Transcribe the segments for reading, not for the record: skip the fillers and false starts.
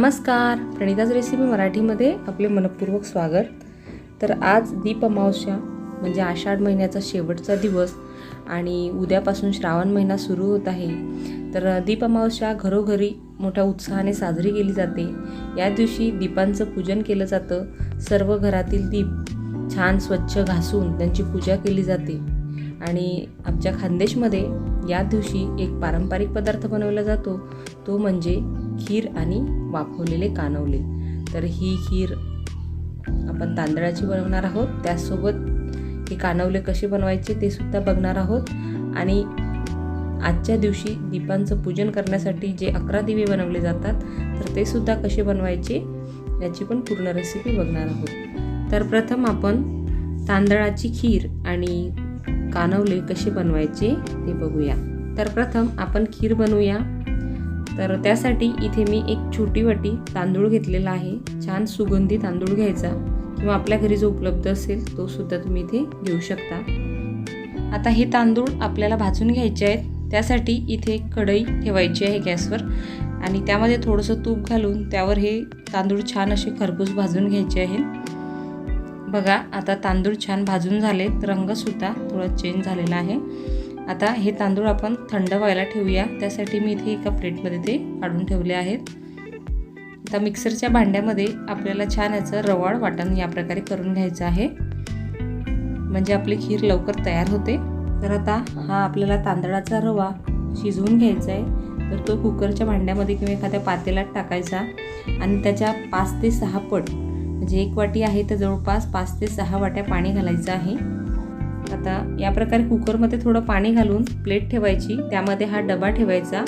नमस्कार, प्रणिताज रेसिपी मराठीमध्ये आपले मनपूर्वक स्वागत। तर आज दीप अमावस्या म्हणजे आषाढ महिन्याचा शेवटचा दिवस आणि उद्यापासून श्रावण महिना सुरू होत आहे। तर दीप अमावस्या घरोघरी मोठ्या उत्साहाने साजरी केली जाते। या दिवशी दीपांचं पूजन केलं जातं। सर्व घरातील दीप छान स्वच्छ घासून त्यांची पूजा केली जाते। आणि आमच्या खानदेशमध्ये या दिवशी एक पारंपरिक पदार्थ बनवला जातो, तो म्हणजे खीर आणि वाफवलेले कानवले। तर ही खीर आपण तांदळाची बनवणार आहोत, त्यासोबत हे कानवले कसे बनवायचे ते सुद्धा बघणार आहोत। आणि आजच्या दिवशी दीपांचं पूजन करण्यासाठी जे 11 दिवे बनवले जातात, तर ते सुद्धा कसे बनवायचे याची पण पूर्ण रेसिपी बघणार आहोत। तर प्रथम आपण तांदळाची खीर आणि कानवले कसे बनवायचे ते बघूया। तर प्रथम आपण खीर बनवूया। तर त्यासाठी इथे मी एक छोटी वाटी तांदूळ घेतलेला आहे। छान सुगंधी तांदूळ घ्यायचा किंवा आपल्या घरी जो उपलब्ध असेल तो सुद्धा तुम्ही इथे घेऊ शकता। आता हे तांदूळ आपल्याला भाजून घ्यायचे आहेत। त्यासाठी इथे कढई ठेवायची आहे गॅसवर आणि त्यामध्ये थोडंसं तूप घालून त्यावर हे तांदूळ छान असे खरपूस भाजून घ्यायचे आहेत। बघा, आता तांदूळ छान भाजून झाले, रंगसुद्धा थोडा चेंज झालेला आहे। आता हे तांदूळ आपण थंड व्हायला ठेवूया। त्यासाठी मी इथे एका प्लेटमध्ये ते काढून ठेवले आहेत। आता मिक्सरच्या भांड्यामध्ये आपल्याला छान याचं रवाळ वाटण या प्रकारे करून घ्यायचं आहे, म्हणजे आपली खीर लवकर तयार होते। तर आता हा आपल्याला तांदळाचा रवा शिजवून घ्यायचा आहे। तर तो कुकरच्या भांड्यामध्ये किंवा एखाद्या पातेल्यात टाकायचा आणि त्याच्या 5 ते 6 पट, म्हणजे 1 वाटी आहे तर जवळपास 5 ते 6 वाट्या पाणी घालायचं आहे। आता या प्रकारे कुकरमध्ये थोडं पाणी घालून प्लेट ठेवायची, त्यामध्ये हा डबा ठेवायचा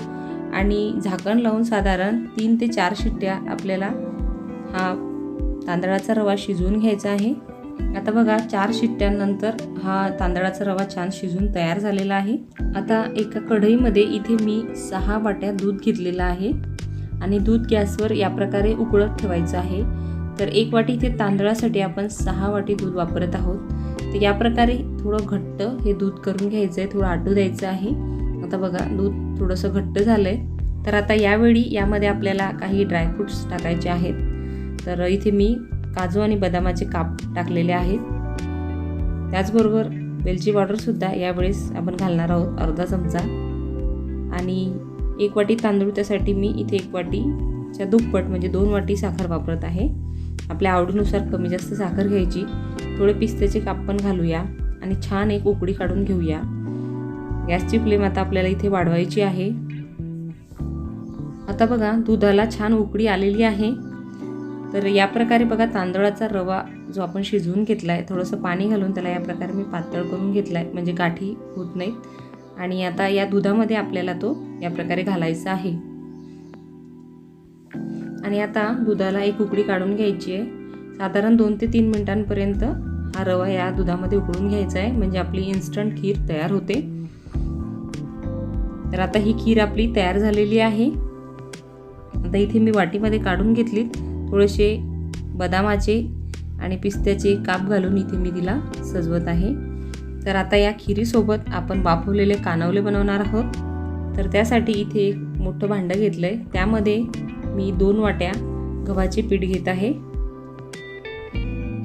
आणि झाकण लावून साधारण 3 ते 4 शिट्ट्या आपल्याला हा तांदळाचा रवा शिजवून घ्यायचा आहे। आता बघा, 4 शिट्ट्यांनंतर हा तांदळाचा रवा छान शिजून तयार झालेला आहे। आता एका कढईमध्ये इथे मी 6 वाट्या दूध घेतलेलं आहे आणि दूध गॅसवर या प्रकारे उकळत ठेवायचं आहे। तर 1 वाटी इथे तांदळासाठी आपण 6 वाटी दूध वापरत आहोत। तर या प्रकारे थोडं घट्ट हे दूध करून घ्यायचं आहे, थोडं आटू द्यायचं आहे। आता बघा, दूध थोडंसं घट्ट झालं आहे। तर आता यावेळी यामध्ये आपल्याला काही ड्रायफ्रूट्स टाकायचे आहेत। तर इथे मी काजू आणि बदामाचे काप टाकलेले आहेत। त्याचबरोबर वेलची पावडरसुद्धा यावेळेस आपण घालणार आहोत, अर्धा चमचा। आणि 1 वाटी तांदूळ, त्यासाठी मी इथे 1 वाटीच्या दुप्पट म्हणजे 2 वाटी साखर वापरत आहे। आपल्या आवडीनुसार कमी जास्त साखर घ्यायची। थोडे पिस्त्याचे काप पण घालूया आणि छान एक उकळी काढून घेऊया। गॅसची फ्लेम आता आपल्याला इथे वाढवायची आहे। आता बघा, दुधाला छान उकळी आलेली आहे। तर या प्रकारे बघा, तांदळाचा रवा जो आपण शिजवून घेतला आहे, थोडंसं पाणी घालून त्याला या प्रकारे मी पातळ करून घेतला आहे, म्हणजे गाठी होत नाहीत। आणि आता या दुधामध्ये आपल्याला तो या प्रकारे घालायचा आहे आणि आता दुधाला एक उकळी काढून घ्यायची आहे। साधारण 2 ते 3 मिनिटांपर्यंत हा रवा या दुधामध्ये उकळून घ्यायचा आहे, म्हणजे आपली इन्स्टंट खीर तयार होते। तर आता ही खीर आपली तयार झालेली आहे। आता इथे मी वाटीमध्ये काढून घेतली, थोडेसे बदामाचे आणि पिस्त्याचे काप घालून इथे मी तिला सजवत आहे। तर आता या खिरीसोबत आपण वाफवलेले कानवले बनवणार आहोत। तर त्यासाठी इथे एक मोठं भांडं घेतलं आहे, त्यामध्ये मी 2 वाट्या गव्हाचे पीठ घेत आहे।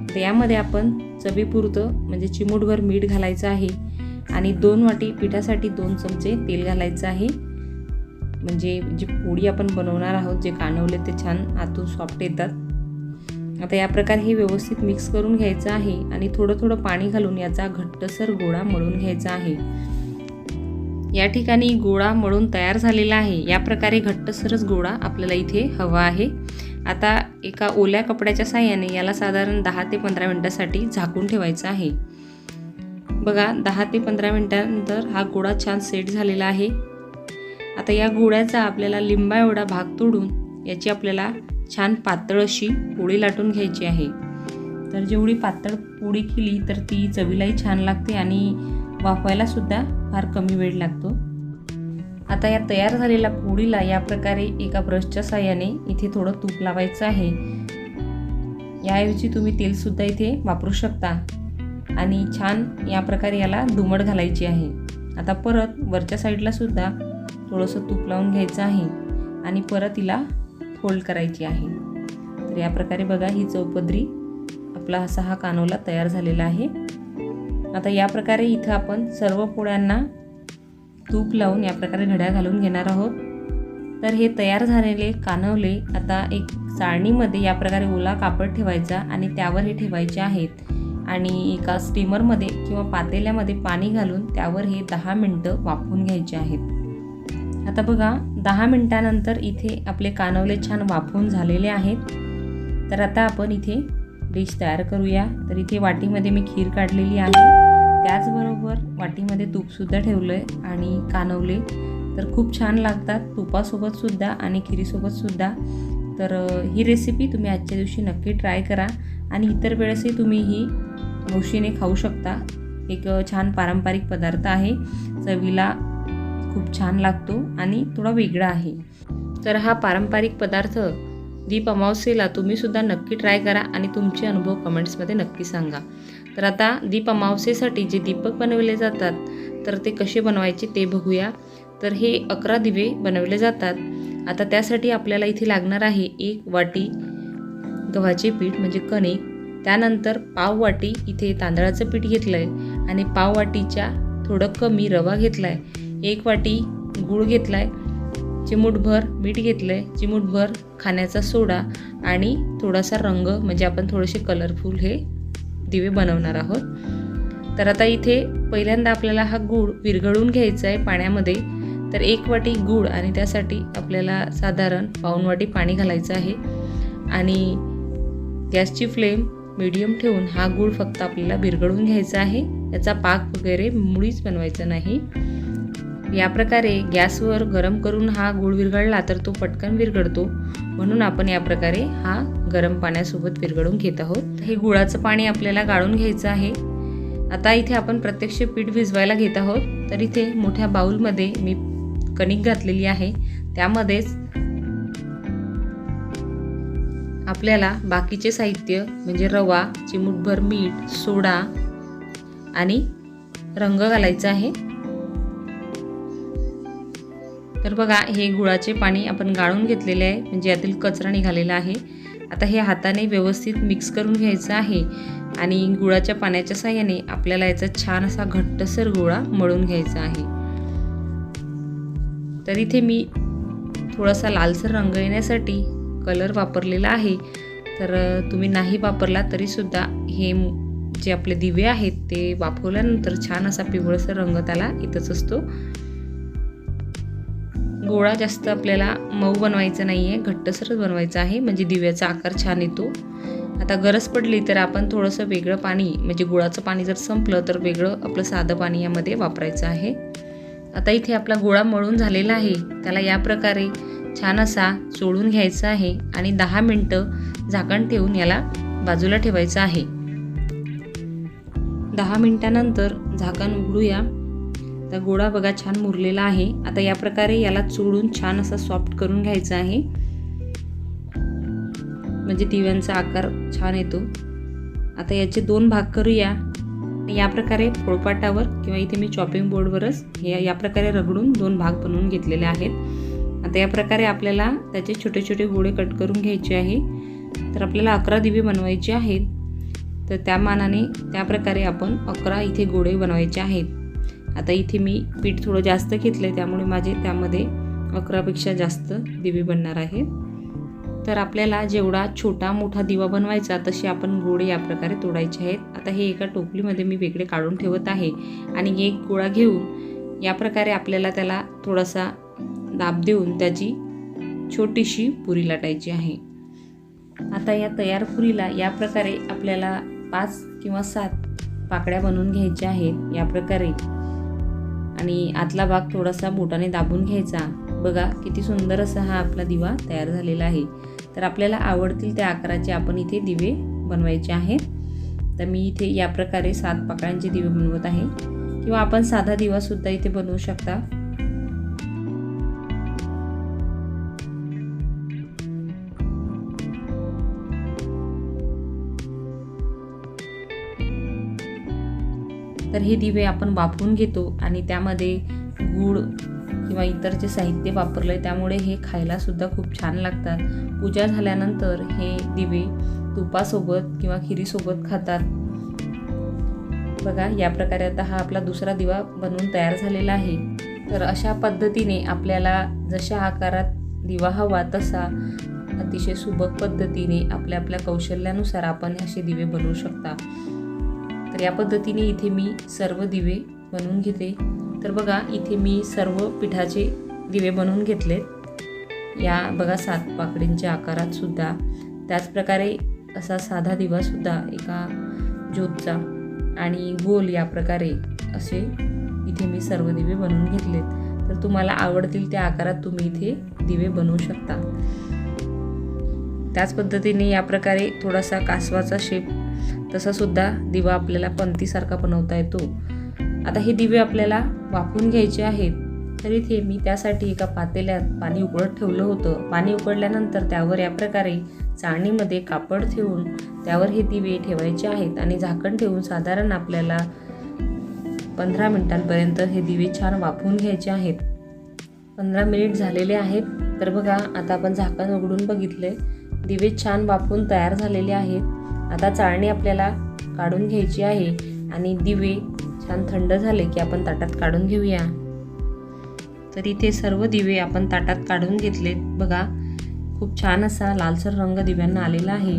तर यामध्ये आपण चवीपुरतं म्हणजे चिमूटभर मीठ घालायचं आहे आणि 2 वाटी पिठासाठी 2 चमचे तेल घालायचं आहे, म्हणजे जी पोळी आपण बनवणार आहोत, जे कानवले ते छान आतून सॉफ्ट येतात। आता या प्रकारे हे व्यवस्थित मिक्स करून घ्यायचं आहे आणि थोडं थोडं पाणी घालून याचा घट्टसर गोळा मळून घ्यायचा आहे। या ठिकाणी गोळा मळून तयार झालेला आहे। या प्रकारे घट्टसरच गोळा आपल्याला इथे हवा आहे। आता एका ओल्या कपड्याच्या साहाय्याने याला साधारण 10 ते 15 मिनिटांसाठी झाकून ठेवायचं आहे। बघा, 10 ते 15 मिनिटांनंतर हा गोळा छान सेट झालेला आहे। आता या गोळ्याचा आपल्याला लिंबा एवढा भाग तोडून याची आपल्याला छान पातळ अशी पोळी लाटून घ्यायची आहे। तर जेवढी पातळ पोळी केली तर ती चवीलाही छान लागते आणि वाफवायला सुद्धा फार कमी वेळ लागतो। आता या तयार झालेल्या पोळीला या प्रकारे एका ब्रशच्या साहाय्याने इथे थोडं तूप लावायचं आहे। याऐवजी तुम्ही तेलसुद्धा इथे वापरू शकता आणि छान या प्रकारे याला दुमड घालायची आहे। आता परत वरच्या साईडला सुद्धा थोडंसं तूप लावून घ्यायचं आहे आणि परत तिला फोल्ड करायची आहे। तर या प्रकारे बघा ही चौपदरी आपला असा हा कानोला तयार झालेला आहे। आता या प्रकारे इथं आपण सर्व पोळ्यांना तूप लावून या प्रकारे घड्या घालून घेणार आहोत। तर हे तयार झालेले कानवले आता एक चाळणीमध्ये या प्रकारे ओला कापड ठेवायचा आणि त्यावर हे ठेवायचे आहेत आणि एका स्टीमरमध्ये किंवा पातेल्यामध्ये पाणी घालून त्यावर हे 10 मिनिटं वाफवून घ्यायचे आहेत। आता बघा 10 मिनिटानंतर इथे आपले कानवले छान वाफवून झालेले आहेत। तर आता आपण इथे डिश तयार करूया। तर इथे वाटीमध्ये मी खीर काढलेली आहे, त्याचबरोबर वाटीमध्ये तूपसुद्धा ठेवलं आहे आणि कानवले तर खूप छान लागतात तुपासोबतसुद्धा आणि खिरीसोबतसुद्धा। तर ही रेसिपी तुम्ही आजच्या दिवशी नक्की ट्राय करा आणि इतर वेळेसही तुम्ही ही हौशीने खाऊ शकता। एक छान पारंपरिक पदार्थ आहे, चवीला खूप छान लागतो आणि थोडा वेगळा आहे। तर हा पारंपरिक पदार्थ दीप अमावस्येला तुम्हीसुद्धा नक्की ट्राय करा आणि तुमचे अनुभव कमेंट्समध्ये नक्की सांगा। तर आता दीप अमावस्येसाठी जे दीपक बनवले जातात तर ते कसे बनवायचे ते बघूया। तर हे 11 दिवे बनवले जातात। आता त्यासाठी आपल्याला इथे लागणार आहे 1 वाटी गव्हाचे पीठ म्हणजे कणिक, त्यानंतर पाव वाटी इथे तांदळाचं पीठ घेतलं आहे आणि पाव वाटीच्या थोडं कमी रवा घेतला आहे, 1 वाटी गूळ घेतला आहे, चिमूटभर मीठ घेतलं आहे, चिमूटभर खाण्याचा सोडा आणि थोडासा रंग म्हणजे आपण थोडेसे कलरफुल हे दिवे बनवणार आहोत। तर आता इथे पहिल्यांदा आपल्याला हा गूळ विरघळून घ्यायचा आहे पाण्यामध्ये। तर 1 वाटी गूळ आणि त्यासाठी आपल्याला साधारण पाऊण वाटी पाणी घालायचं आहे आणि गॅसची फ्लेम मीडियम ठेवून हा गूळ फक्त आपल्याला विरघळून घ्यायचा आहे, याचा पाक वगैरे मुळीच बनवायचा नाही। या प्रकारे गॅसवर गरम करून हा गूळ विरघळला तर तो पटकन विरघळतो, म्हणून आपण या प्रकारे हा गरम पाण्यासोबत विरघळून घेत आहोत। हे गुळाचं पाणी आपल्याला गाळून घ्यायचं आहे। आता इथे आपण प्रत्यक्ष पीठ भिजवायला घेत आहोत। तर इथे मोठ्या बाउलमध्ये मी कणिक घातलेली आहे, त्यामध्येच आपल्याला बाकीचे साहित्य म्हणजे रवा, चिमूटभर मीठ, सोडा आणि रंग घालायचा आहे। तर बघा हे गुळाचे पाणी आपण गाळून घेतलेले आहे, म्हणजे यातील कचरा निघालेला आहे। आता हे हाताने व्यवस्थित मिक्स करून घ्यायचं आहे आणि गुळाच्या पाण्याच्या साहाय्याने आपल्याला याचा छान असा घट्टसर गोळा मळून घ्यायचा आहे। तर इथे मी थोडासा लालसर रंग येण्यासाठी कलर वापरलेला आहे। तर तुम्ही नाही वापरला तरीसुद्धा हे जे आपले दिवे आहेत ते वाफवल्यानंतर छान असा पिवळसर रंग त्याला येतच असतो। गोळा जास्त आपल्याला मऊ बनवायचा नाही आहे, घट्टसरच बनवायचा आहे, म्हणजे दिव्याचा आकार छान येतो। आता गरज पडली तर आपण थोडंसं वेगळं पाणी म्हणजे गुळाचं पाणी जर संपलं तर वेगळं आपलं साधं पाणी यामध्ये वापरायचं आहे। आता इथे आपला गोळा मळून झालेला आहे, त्याला या प्रकारे छान असा चोळून घ्यायचा आहे आणि 10 मिनिटं झाकण ठेवून याला बाजूला ठेवायचं आहे। 10 मिनिटानंतर झाकण उघडूया। तर गोळा बघा छान मुरलेला आहे। आता या प्रकारे याला चोळून छान असा सॉफ्ट करून घ्यायचा आहे, म्हणजे दिव्यांचा आकार छान येतो। आता याचे 2 भाग करूया। या प्रकारे पोळपाटावर किंवा इथे मी चॉपिंग बोर्डवरच हे या प्रकारे रगडून 2 भाग बनवून घेतलेले आहेत। आता या प्रकारे आपल्याला त्याचे छोटे छोटे गोळे कट करून घ्यायचे आहे। तर आपल्याला 11 दिवे बनवायचे आहेत, तर त्या मानाने त्या प्रकारे आपण 11 इथे गोळे बनवायचे आहेत। आता इथे मी पीठ थोडं जास्त घेतलं, त्यामुळे माझे त्यामध्ये 11पेक्षा जास्त दिवे बनणार आहेत। तर आपल्याला जेवढा छोटा मोठा दिवा बनवायचा तसे आपण गोळे या प्रकारे तोडायचे आहेत। आता हे एका टोपलीमध्ये मी वेगळे काढून ठेवत आहे आणि एक गोळा घेऊन या प्रकारे आपल्याला त्याला थोडासा दाब देऊन त्याची छोटीशी पुरी लाटायची आहे। आता या तयार पुरीला या प्रकारे आपल्याला 5 किंवा 7 पाकळ्या बनवून घ्यायच्या आहेत या प्रकारे, आणि आतला भाग थोडासा बोटाने दाबून घ्यायचा। बघा किती सुंदर असा हा आपला दिवा तयार झालेला आहे। तर आपल्याला आवडतील त्या आकाराचे आपण इथे दिवे बनवायचे आहेत। तर मी इथे या प्रकारे 7 पाकळ्यांचे दिवे बनवत आहे, किंवा आपण साधा दिवासुद्धा इथे बनवू शकता। तर हे दिवे आपण वाफवून घेतो आणि त्यामध्ये गूळ किंवा इतर जे साहित्य वापरलं आहे त्यामुळे हे खायलासुद्धा खूप छान लागतात. पूजा झाल्यानंतर हे दिवे तुपासोबत किंवा खिरीसोबत खातात. बघा, या प्रकारे आता हा आपला दुसरा दिवा बनवून तयार झालेला आहे. तर अशा पद्धतीने आपल्याला जशा आकारात दिवा हवा तसा अतिशय सुबक पद्धतीने आपल्या आपल्या कौशल्यानुसार आपण असे दिवे बनवू शकता. तर या पद्धतीने इथे मी सर्व दिवे बनवून घेते. तर बघा, इथे मी सर्व पिठाचे दिवे बनवून घेतले. या बघा 7 पाकळींच्या आकारात सुद्धा. त्याचप्रकारे असा साधा दिवासुद्धा एका ज्योतचा आणि गोल या प्रकारे असे इथे मी सर्व दिवे बनवून घेतलेत. तर तुम्हाला आवडतील त्या आकारात तुम्ही इथे दिवे बनवू शकता. त्याच पद्धतीने या प्रकारे थोडासा कासवाचा शेप तसा सुद्धा दिवा आपल्याला पंतीसारखा बनवता येतो. आता हे दिवे आपल्याला वाफवून घ्यायचे आहेत. तर इथे मी त्यासाठी एका पातेल्यात पाणी उकळत ठेवलं होतं. पाणी उकळल्यानंतर त्यावर या प्रकारे चाळणीमध्ये कापड ठेवून त्यावर हे दिवे ठेवायचे आहेत आणि झाकण ठेवून साधारण आपल्याला 15 मिनिटांपर्यंत हे दिवे छान वाफवून घ्यायचे आहेत. 15 मिनिट झालेले आहेत. तर बघा, आता आपण झाकण उघडून बघितले, दिवे छान वाफवून तयार झालेले आहेत. आता चाळणी आपल्याला काढून घ्यायची आहे आणि दिवे छान थंड झाले की आपण ताटात काढून घेऊया. तर इथे सर्व दिवे आपण ताटात काढून घेतलेत. बघा, खूप छान असा लालसर रंग दिव्यांना आलेला आहे.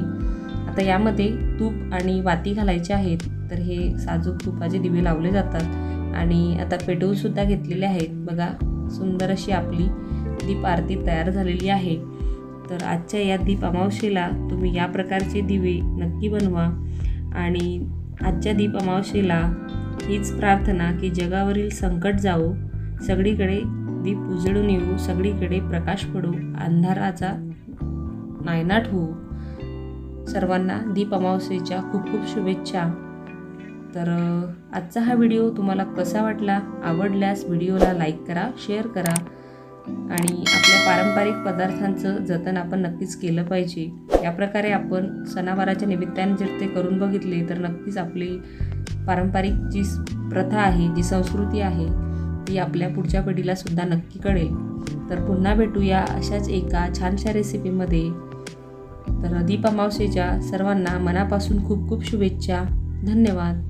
आता यामध्ये तूप आणि वाती घालायचे आहेत. तर हे साजूक तुपाचे दिवे लावले जातात आणि आता पेटवून सुद्धा घेतलेले आहेत. बघा, सुंदर अशी आपली दीप आरती तयार झालेली आहे. तर आजच्या या दीप अमावस्येला तुम्ही या प्रकारचे दिवे नक्की बनवा. आणि आजच्या दीप अमावस्येला हीच प्रार्थना की जगावरील संकट जावो, सगळीकडे दीप उजळून येऊ, सगळीकडे प्रकाश पडो, अंधाराचा नायनाट होऊ. सर्वांना दीप अमावस्येच्या खूप खूप शुभेच्छा. तर आजचा हा व्हिडिओ तुम्हाला कसा वाटला? आवडल्यास व्हिडिओला लाईक करा, शेअर करा आणि आपल्या पारंपरिक पदार्थांचं जतन आपण नक्कीच केलं पाहिजे. या प्रकारे आपण सणावाराच्या निमित्ताने जर ते करून बघितले तर नक्कीच आपली पारंपरिक जी प्रथा आहे, जी संस्कृती आहे ती आपल्या पुढच्या पिढीलासुद्धा नक्की कळेल. तर पुन्हा भेटूया अशाच एका छानशा रेसिपीमध्ये. तर दीप अमावस्येच्या सर्वांना मनापासून खूप खूप शुभेच्छा. धन्यवाद.